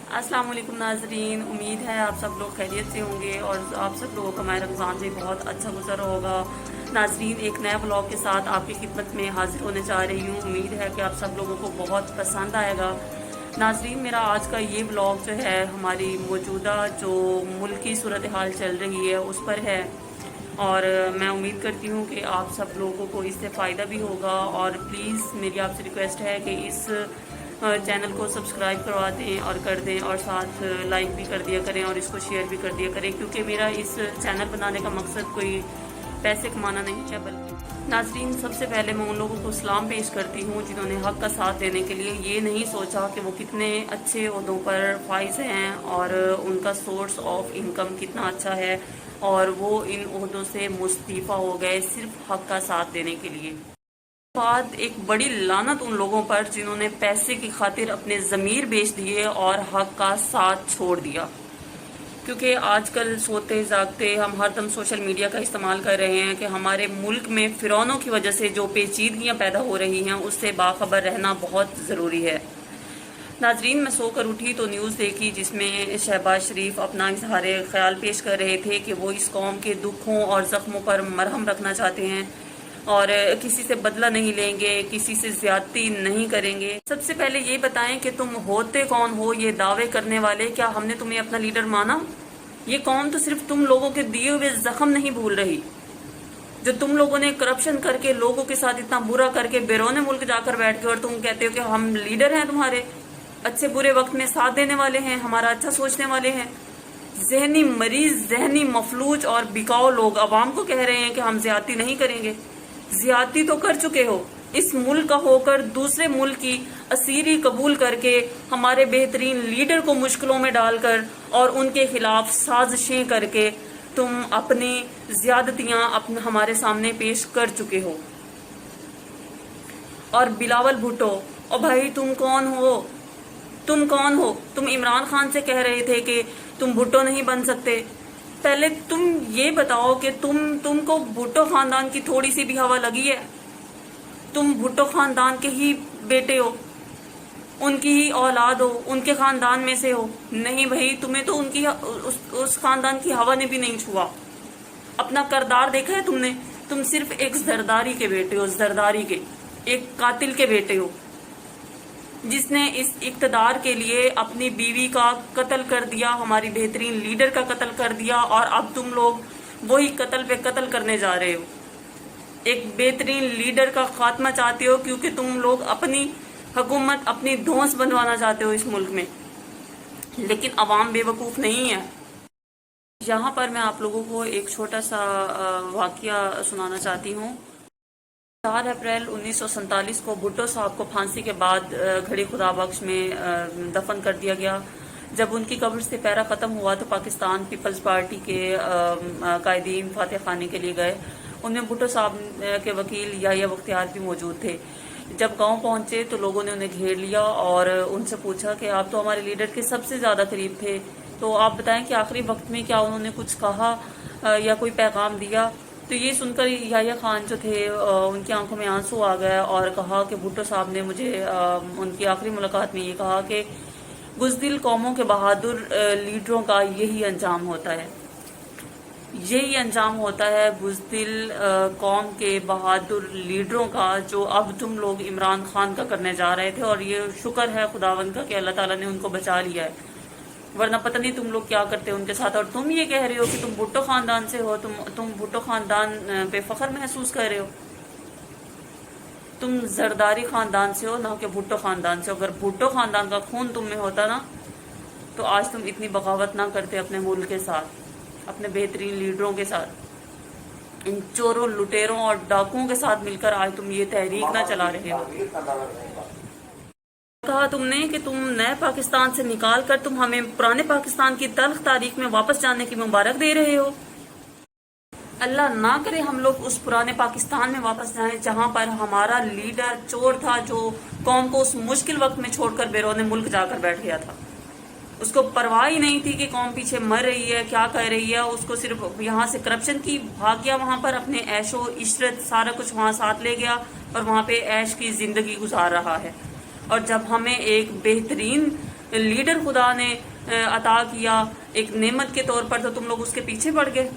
अस्सलाम वालेकुम नाजरीन, उम्मीद है आप सब लोग खैरियत से होंगे और आप सब लोगों का माह रमज़ान भी बहुत अच्छा गुजर होगा। नाजरीन, एक नए ब्लॉग के साथ आपकी खिदमत में हाजिर होने जा रही हूँ। उम्मीद है कि आप सब लोगों को बहुत पसंद आएगा। नाजरीन, मेरा आज का ये ब्लॉग जो है हमारी मौजूदा जो मुल्क की सूरत हाल चल रही है उस पर है, और मैं उम्मीद करती हूँ कि आप सब लोगों को इससे फ़ायदा भी होगा। और प्लीज़ मेरी आपसे रिक्वेस्ट है कि इस चैनल को सब्सक्राइब करवा दें और कर दें, और साथ लाइक भी कर दिया करें और इसको शेयर भी कर दिया करें, क्योंकि मेरा इस चैनल बनाने का मकसद कोई पैसे कमाना नहीं है। बल्कि नाजरीन, सबसे पहले मैं उन लोगों को सलाम पेश करती हूँ जिन्होंने हक़ का साथ देने के लिए ये नहीं सोचा कि वो कितने अच्छे ओहदों पर फाइज हैं और उनका सोर्स ऑफ इनकम कितना अच्छा है, और वो इन ओहदों से मुस्तीफ़ा हो गए सिर्फ हक़ का साथ देने के लिए। बाद एक बड़ी लानत उन लोगों पर जिन्होंने पैसे की खातिर अपने ज़मीर बेच दिए और हक का साथ छोड़ दिया। क्योंकि आजकल सोते जागते हम हरदम सोशल मीडिया का इस्तेमाल कर रहे हैं कि हमारे मुल्क में फ़िरौनों की वजह से जो पेचीदगियाँ पैदा हो रही हैं उससे बाखबर रहना बहुत ज़रूरी है। नाजरीन, मैं सोकर उठी तो न्यूज़ देखी जिसमें शहबाज शरीफ अपना इजहार ख्याल पेश कर रहे थे कि वो इस कौम के दुखों और ज़ख्मों पर मरहम रखना चाहते हैं और किसी से बदला नहीं लेंगे, किसी से ज्यादती नहीं करेंगे। सबसे पहले ये बताएं कि तुम होते कौन हो ये दावे करने वाले? क्या हमने तुम्हें अपना लीडर माना? ये कौम तो सिर्फ तुम लोगों के दिए हुए जख्म नहीं भूल रही, जो तुम लोगों ने करप्शन करके लोगों के साथ इतना बुरा करके बैरून मुल्क जाकर बैठ के और तुम कहते हो कि हम लीडर हैं, तुम्हारे अच्छे बुरे वक्त में साथ देने वाले हैं, हमारा अच्छा सोचने वाले हैं। जहनी मरीज, जहनी मफलूज और बिकाऊ लोग अवाम को कह रहे हैं कि हम ज्यादती नहीं करेंगे। ज्यादती तो कर चुके हो। इस मुल्क का होकर दूसरे मुल्क की असीरी कबूल करके हमारे बेहतरीन लीडर को मुश्किलों में डालकर और उनके खिलाफ साजिशें करके तुम अपनी ज्यादतियां अपने हमारे सामने पेश कर चुके हो। और बिलावल भुट्टो, और भाई तुम कौन हो? तुम कौन हो? तुम इमरान खान से कह रहे थे कि तुम भुट्टो नहीं बन सकते। पहले तुम ये बताओ कि तुमको भुट्टो खानदान की थोड़ी सी भी हवा लगी है? तुम भुट्टो खानदान के ही बेटे हो, उनकी ही औलाद हो, उनके खानदान में से हो? नहीं भाई, तुम्हें तो उनकी उस खानदान की हवा ने भी नहीं छुआ। अपना करदार देखा है तुमने? तुम सिर्फ एक जरदारी के बेटे हो, जरदारी के एक कातिल के बेटे हो, जिसने इस इक्तदार के लिए अपनी बीवी का कत्ल कर दिया, हमारी बेहतरीन लीडर का कत्ल कर दिया, और अब तुम लोग वही कत्ल पे कत्ल करने जा रहे हो। एक बेहतरीन लीडर का खात्मा चाहते हो क्योंकि तुम लोग अपनी हुकूमत, अपनी धौंस बनवाना चाहते हो इस मुल्क में, लेकिन अवाम बेवकूफ़ नहीं है। यहाँ पर मैं आप लोगों को एक छोटा सा वाकया सुनाना चाहती हूँ। 4 अप्रैल 1947 को भुट्टो साहब को फांसी के बाद घड़ी खुदाबख्श में दफन कर दिया गया। जब उनकी कब्र से पैरा ख़त्म हुआ तो पाकिस्तान पीपल्स पार्टी के कायदीन फातह खाने के लिए गए। उनमें भुट्टो साहब के वकील याहिया बख्तियार भी मौजूद थे। जब गांव पहुंचे तो लोगों ने उन्हें घेर लिया और उनसे पूछा कि आप तो हमारे लीडर के सबसे ज़्यादा करीब थे, तो आप बताएं कि आखिरी वक्त में क्या उन्होंने कुछ कहा या कोई पैगाम दिया? तो ये सुनकर याहिया खान जो थे उनकी आंखों में आंसू आ गए और कहा कि भुट्टो साहब ने मुझे उनकी आखिरी मुलाकात में ये कहा कि बुज़दिल कौमों के बहादुर लीडरों का यही अंजाम होता है, यही अंजाम होता है बुज़दिल कौम के बहादुर लीडरों का, जो अब तुम लोग इमरान खान का करने जा रहे थे। और ये शुक्र है खुदावंद का कि अल्लाह ताला ने उनको बचा लिया है, वरना पता नहीं तुम लोग क्या करते उनके साथ। और तुम ये कह रहे हो कि तुम भुट्टो खानदान से हो, तुम भुट्टो खानदान पे फख्र महसूस कर रहे हो। तुम जरदारी खानदान से हो, ना कि भुट्टो खानदान से। अगर भुट्टो खानदान का खून तुम में होता ना तो आज तुम इतनी बगावत ना करते अपने मुल्क के साथ, अपने बेहतरीन लीडरों के साथ। इन चोरों, लुटेरों और डाकुओं के साथ मिलकर आज तुम ये तहरीक ना चला रहे हो। कहा तुमने कि तुम नए पाकिस्तान से निकाल कर तुम हमें पुराने पाकिस्तान की तल्ख तारीख में वापस जाने की मुबारक दे रहे हो। अल्लाह ना करे हम लोग उस पुराने पाकिस्तान में वापस जाएं जहां पर हमारा लीडर चोर था, जो कौम को उस मुश्किल वक्त में छोड़कर बैरून मुल्क जाकर बैठ गया था। उसको परवाह ही नहीं थी कि कौम पीछे मर रही है, क्या कर रही है। उसको सिर्फ यहाँ से करप्शन की भाग गया, वहां पर अपने ऐशो इशरत सारा कुछ वहां साथ ले गया और वहां पे ऐश की जिंदगी गुजार रहा है। और जब हमें एक बेहतरीन لیڈر خدا نے عطا کیا ایک نعمت کے طور پر، تو تم لوگ اس کے پیچھے پڑ گئے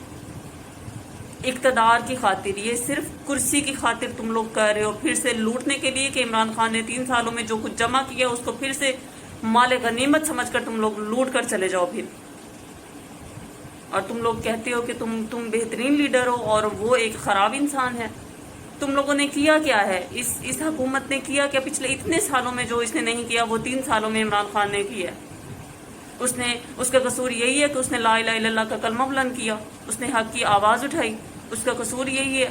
اقتدار کی خاطر. یہ صرف کرسی کی خاطر تم لوگ کر رہے ہو، پھر سے لوٹنے کے لیے کہ عمران خان نے 3 سالوں میں جو کچھ جمع کیا اس کو پھر سے مال غنیمت سمجھ کر تم لوگ لوٹ کر چلے جاؤ پھر. اور تم لوگ کہتے ہو کہ تم بہترین لیڈر ہو اور وہ ایک خراب انسان ہے. تم لوگوں نے کیا کیا ہے؟ اس حکومت نے کیا کیا پچھلے اتنے سالوں میں؟ جو اس نے نہیں کیا وہ 3 سالوں میں عمران خان نے کیا. اس کا قصور یہی ہے کہ اس نے لا الہ الا اللہ کا کلمہ بلند کیا، اس نے حق کی آواز اٹھائی، اس کا قصور یہی ہے.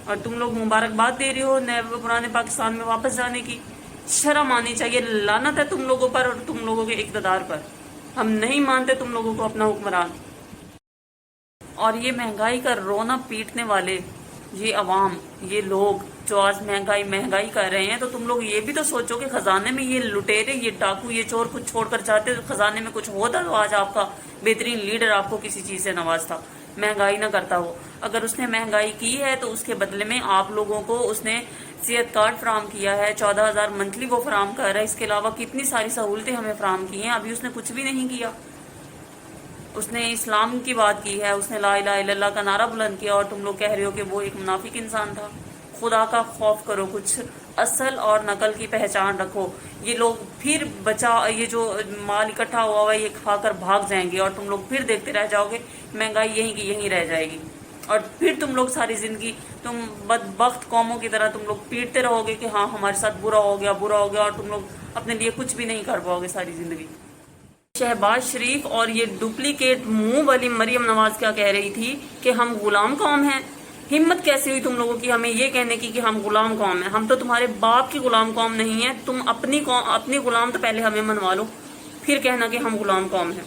اور تم لوگ مبارکباد دے رہے ہو نئے پرانے پاکستان میں واپس جانے کی. شرم آنی چاہیے. لعنت ہے تم لوگوں پر اور تم لوگوں کے اقتدار پر. ہم نہیں مانتے تم لوگوں کو اپنا حکمران. اور یہ مہنگائی کا رونا پیٹنے والے یہ عوام، یہ لوگ جو آج مہنگائی کر رہے ہیں، تو تم لوگ یہ بھی تو سوچو کہ خزانے میں یہ لٹیرے، یہ ڈاکو، یہ چور کچھ چھوڑ کر جاتے تو خزانے میں کچھ ہوتا تو آج آپ کا بہترین لیڈر آپ کو کسی چیز سے نوازتا، مہنگائی نہ کرتا ہو. اگر اس نے مہنگائی کی ہے تو اس کے بدلے میں آپ لوگوں کو اس نے صحت کارڈ فراہم کیا ہے، 14,000 منتھلی وہ فراہم کر رہا ہے. اس کے علاوہ کتنی ساری سہولتیں ہمیں فراہم کی ہیں. ابھی اس نے کچھ بھی نہیں کیا. اس نے اسلام کی بات کی ہے، اس نے لا الہ الا اللہ کا نعرہ بلند کیا، اور تم لوگ کہہ رہے ہو کہ وہ ایک منافق انسان تھا. خدا کا خوف کرو، کچھ اصل اور نقل کی پہچان رکھو. یہ لوگ پھر یہ جو مال اکٹھا ہوا ہے یہ کھا کر بھاگ جائیں گے اور تم لوگ پھر دیکھتے رہ جاؤ گے. مہنگائی یہیں کی یہیں رہ جائے گی اور پھر تم لوگ ساری زندگی تم بدبخت قوموں کی طرح تم لوگ پیٹتے رہو گے کہ ہاں ہمارے ساتھ برا ہو گیا، اور تم لوگ اپنے لیے کچھ بھی نہیں کر پاؤ گے ساری زندگی. شہباز شریف اور یہ ڈپلیکیٹ منہ والی مریم نواز کیا کہہ رہی تھی کہ ہم غلام قوم ہیں. ہمت کیسے ہوئی تم لوگوں کی ہمیں یہ کہنے کی کہ ہم غلام قوم ہیں؟ ہم تو تمہارے باپ کی غلام قوم نہیں ہیں. تم اپنی غلام تو پہلے ہمیں منوا لو، پھر کہنا کہ ہم غلام قوم ہیں.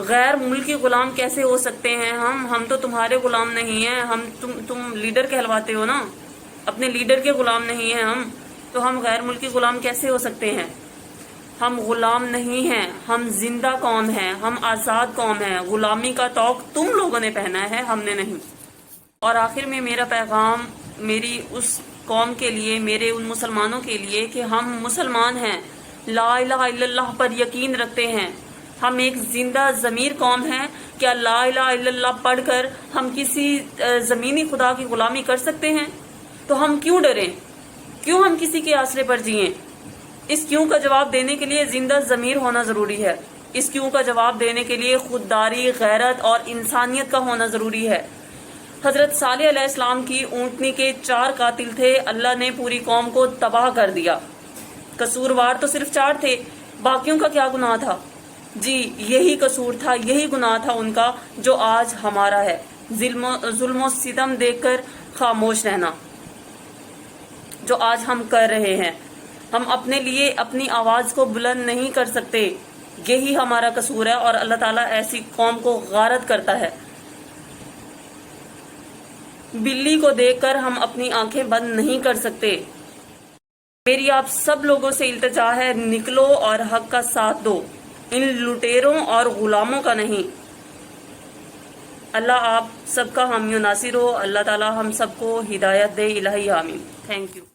غیر ملکی غلام کیسے ہو سکتے ہیں ہم تو تمہارے غلام نہیں ہیں. تم لیڈر کہلواتے ہو نا، اپنے لیڈر کے غلام نہیں ہیں ہم، تو ہم غیر ملکی غلام کیسے ہو سکتے ہیں؟ ہم غلام نہیں ہیں، ہم زندہ قوم ہیں، ہم آزاد قوم ہیں. غلامی کا طوق تم لوگوں نے پہنا ہے، ہم نے نہیں. اور آخر میں میرا پیغام میری اس قوم کے لیے، میرے ان مسلمانوں کے لیے کہ ہم مسلمان ہیں، لا الہ الا اللہ پر یقین رکھتے ہیں. ہم ایک زندہ ضمیر قوم ہیں. کیا لا الہ الا اللہ پڑھ کر ہم کسی زمینی خدا کی غلامی کر سکتے ہیں؟ تو ہم کیوں ڈریں؟ کیوں ہم کسی کے آسرے پر جئیں؟ اس کیوں کا جواب دینے کے لیے زندہ ضمیر ہونا ضروری ہے. اس کیوں کا جواب دینے کے لیے خودداری، غیرت اور انسانیت کا ہونا ضروری ہے. حضرت صالح علیہ السلام کی اونٹنی کے 4 قاتل تھے، اللہ نے پوری قوم کو تباہ کر دیا. قصوروار تو صرف 4 تھے، باقیوں کا کیا گناہ تھا؟ جی یہی قصور تھا، یہی گناہ تھا ان کا جو آج ہمارا ہے. ظلم و ستم دیکھ کر خاموش رہنا جو آج ہم کر رہے ہیں. ہم اپنے لیے اپنی آواز کو بلند نہیں کر سکتے، یہی ہمارا قصور ہے اور اللہ تعالیٰ ایسی قوم کو غارت کرتا ہے. بلی کو دیکھ کر ہم اپنی آنکھیں بند نہیں کر سکتے. میری آپ سب لوگوں سے التجا ہے، نکلو اور حق کا ساتھ دو، ان لٹیروں اور غلاموں کا نہیں. اللہ آپ سب کا حامی و ناصر ہو. اللہ تعالیٰ ہم سب کو ہدایت دے. الہی آمین. Thank you.